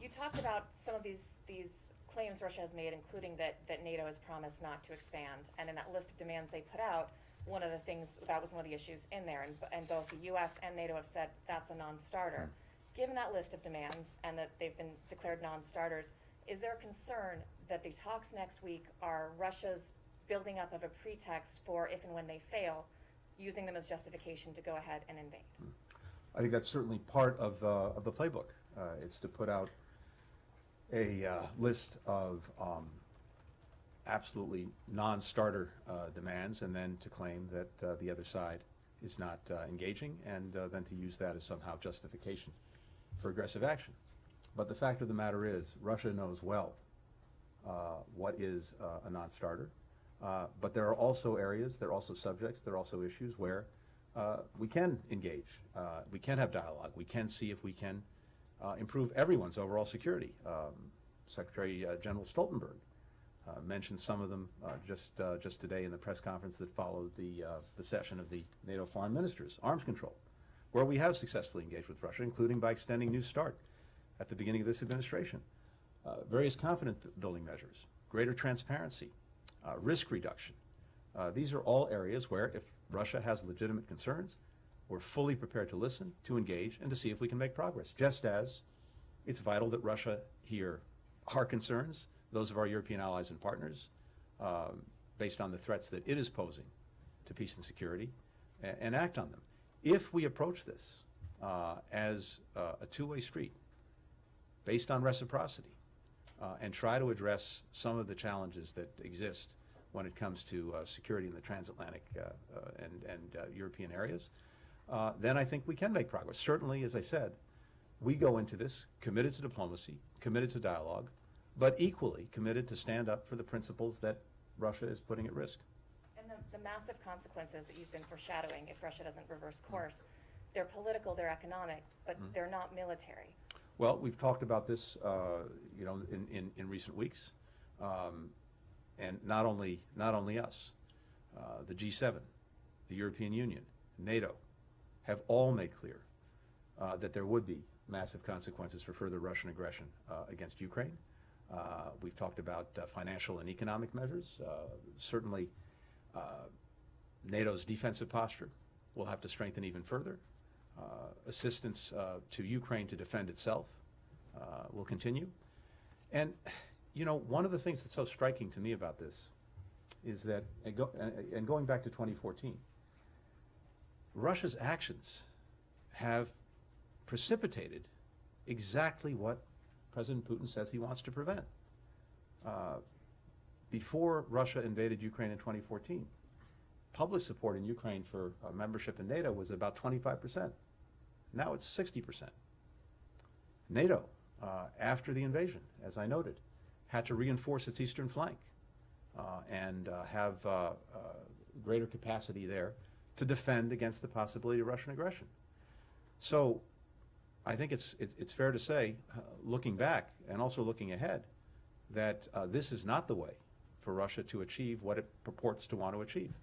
You talked about some of these claims Russia has made, including that NATO has promised not to expand. And in that list of demands they put out, one of the things, that was one of the issues in there, and both the U.S. and NATO have said that's a non-starter. Given that list of demands and that they've been declared non-starters, is there a concern that the talks next week are Russia's building up of a pretext for, if and when they fail, using them as justification to go ahead and invade? I think that's certainly part of the playbook. It's to put out a list of absolutely non-starter demands, and then to claim that the other side is not engaging, and then to use that as somehow justification for aggressive action. But the fact of the matter is, Russia knows well what is a non-starter. But there are also areas, there are also subjects, there are also issues where we can engage, we can have dialogue, we can see if we can improve everyone's overall security. Secretary General Stoltenberg mentioned some of them just today in the press conference that followed the session of the NATO foreign ministers. Arms control, where we have successfully engaged with Russia, including by extending New START at the beginning of this administration. Various confidence building measures, greater transparency, risk reduction. These are all areas where, if Russia has legitimate concerns, we're fully prepared to listen, to engage, and to see if we can make progress. Just as it's vital that Russia hear our concerns, those of our European allies and partners, based on the threats that it is posing to peace and security, and act on them. If we approach this as a two-way street, based on reciprocity, and try to address some of the challenges that exist when it comes to security in the transatlantic and European areas, then I think we can make progress. Certainly, as I said, we go into this committed to diplomacy, committed to dialogue, but equally committed to stand up for the principles that Russia is putting at risk. And the massive consequences that you've been foreshadowing if Russia doesn't reverse course, they're political, they're economic, but they're not military. Well, we've talked about this, in recent weeks, and not only us, the G7, the European Union, NATO, have all made clear that there would be massive consequences for further Russian aggression against Ukraine. We've talked about financial and economic measures. Certainly, NATO's defensive posture will have to strengthen even further. Assistance to Ukraine to defend itself will continue. And, one of the things that's so striking to me about this is that, and going back to 2014, Russia's actions have precipitated exactly what President Putin says he wants to prevent. Before Russia invaded Ukraine in 2014, public support in Ukraine for membership in NATO was about 25%. Now it's 60%. NATO, after the invasion, as I noted, had to reinforce its eastern flank and have greater capacity there to defend against the possibility of Russian aggression. So I think it's fair to say, looking back and also looking ahead, that this is not the way for Russia to achieve what it purports to want to achieve.